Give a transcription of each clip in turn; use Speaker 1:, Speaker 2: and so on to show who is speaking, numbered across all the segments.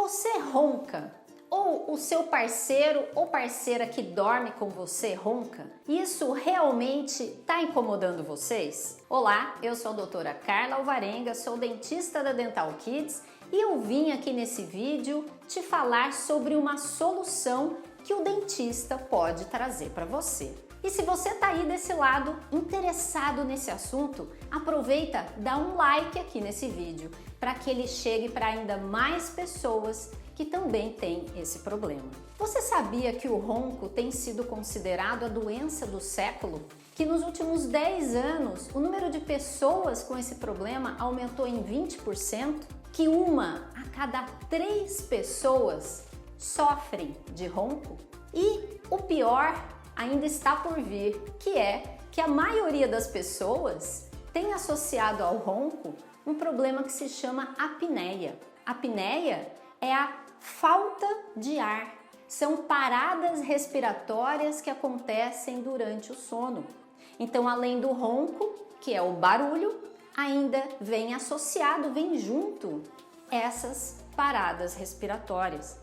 Speaker 1: Você ronca? Ou o seu parceiro ou parceira que dorme com você ronca? Isso realmente está incomodando vocês? Olá, eu sou a doutora Carla Alvarenga, sou dentista da Dental Kids e eu vim aqui nesse vídeo te falar sobre uma solução que o dentista pode trazer para você. E se você está aí desse lado interessado nesse assunto, aproveita, dá um like aqui nesse vídeo para que ele chegue para ainda mais pessoas que também têm esse problema. Você sabia que o ronco tem sido considerado a doença do século? Que nos últimos 10 anos o número de pessoas com esse problema aumentou em 20%? Que uma a cada 3 pessoas sofrem de ronco? E o pior ainda está por vir, que é que a maioria das pessoas tem associado ao ronco um problema que se chama apneia. Apneia é a falta de ar. São paradas respiratórias que acontecem durante o sono. Então, além do ronco, que é o barulho, ainda vem associado, vem junto essas paradas respiratórias.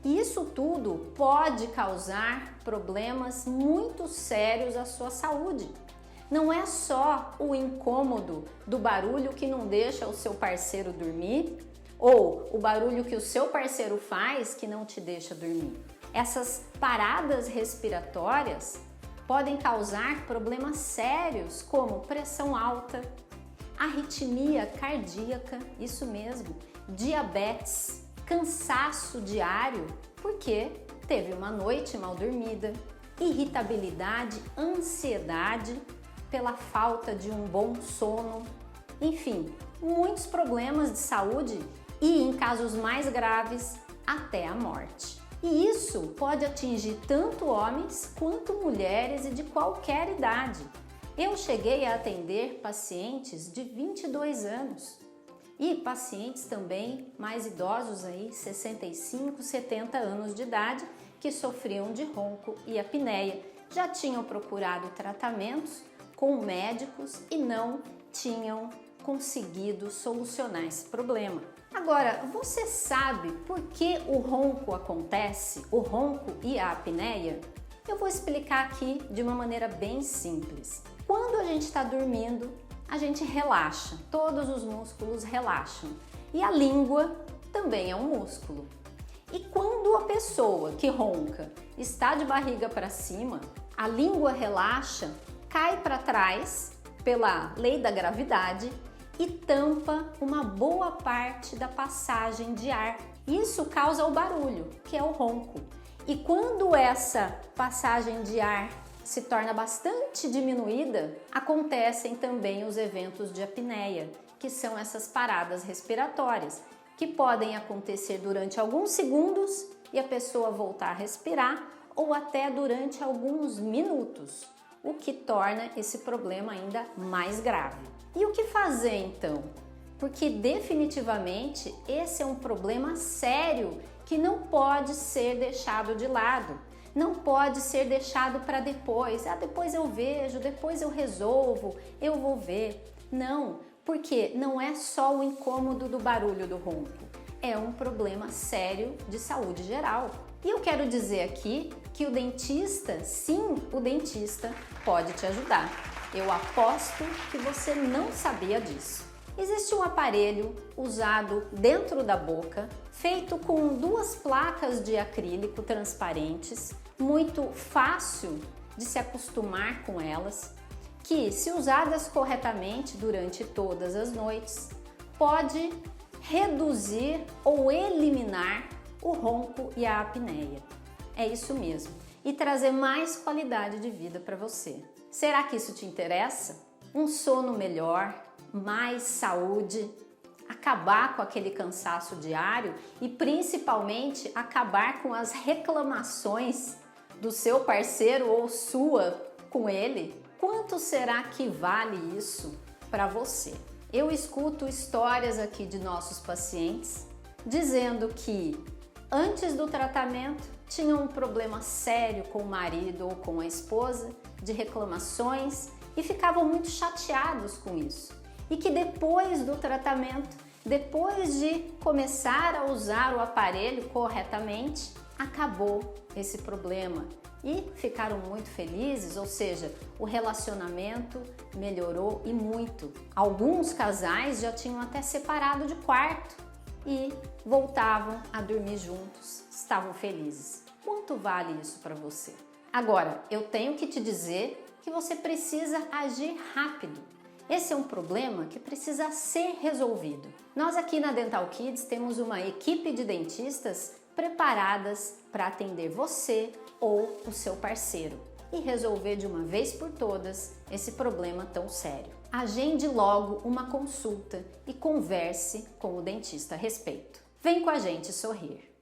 Speaker 1: E isso tudo pode causar problemas muito sérios à sua saúde. Não é só o incômodo do barulho que não deixa o seu parceiro dormir, ou o barulho que o seu parceiro faz que não te deixa dormir. Essas paradas respiratórias podem causar problemas sérios como pressão alta, arritmia cardíaca, isso mesmo, diabetes, cansaço diário porque teve uma noite mal dormida, irritabilidade, ansiedade pela falta de um bom sono, enfim, muitos problemas de saúde e, em casos mais graves, até a morte. E isso pode atingir tanto homens quanto mulheres e de qualquer idade. Eu cheguei a atender pacientes de 22 anos e pacientes também mais idosos aí, 65, 70 anos de idade, que sofriam de ronco e apneia. Já tinham procurado tratamentos com médicos e não tinham conseguido solucionar esse problema. Agora, você sabe por que o ronco acontece, o ronco e a apneia? Eu vou explicar aqui de uma maneira bem simples. Quando a gente está dormindo, a gente relaxa, todos os músculos relaxam e a língua também é um músculo. E quando a pessoa que ronca está de barriga para cima, a língua relaxa, cai para trás pela lei da gravidade e tampa uma boa parte da passagem de ar. Isso causa o barulho, que é o ronco. E quando essa passagem de ar se torna bastante diminuída, acontecem também os eventos de apneia, que são essas paradas respiratórias, que podem acontecer durante alguns segundos e a pessoa voltar a respirar, ou até durante alguns minutos, o que torna esse problema ainda mais grave. E o que fazer então? Porque definitivamente esse é um problema sério que não pode ser deixado de lado. Não pode ser deixado para depois. Depois eu vejo, depois eu resolvo, eu vou ver. Não, porque não é só o incômodo do barulho do ronco. É um problema sério de saúde geral. E eu quero dizer aqui que o dentista, sim, o dentista pode te ajudar. Eu aposto que você não sabia disso. Existe um aparelho usado dentro da boca, feito com 2 placas de acrílico transparentes, muito fácil de se acostumar com elas, que, se usadas corretamente durante todas as noites, pode reduzir ou eliminar o ronco e a apneia. É isso mesmo. E trazer mais qualidade de vida para você. Será que isso te interessa? Um sono melhor, mais saúde, acabar com aquele cansaço diário e principalmente acabar com as reclamações do seu parceiro ou sua com ele? Quanto será que vale isso para você? Eu escuto histórias aqui de nossos pacientes dizendo que antes do tratamento tinham um problema sério com o marido ou com a esposa, de reclamações, e ficavam muito chateados com isso. E que depois do tratamento depois de começar a usar o aparelho corretamente, acabou esse problema e ficaram muito felizes, ou seja, o relacionamento melhorou e muito. Alguns casais já tinham até separado de quarto e voltavam a dormir juntos, estavam felizes. Quanto vale isso para você? Agora, eu tenho que te dizer que você precisa agir rápido. Esse é um problema que precisa ser resolvido. Nós aqui na Dental Kids temos uma equipe de dentistas preparadas para atender você ou o seu parceiro e resolver de uma vez por todas esse problema tão sério. Agende logo uma consulta e converse com o dentista a respeito. Vem com a gente sorrir!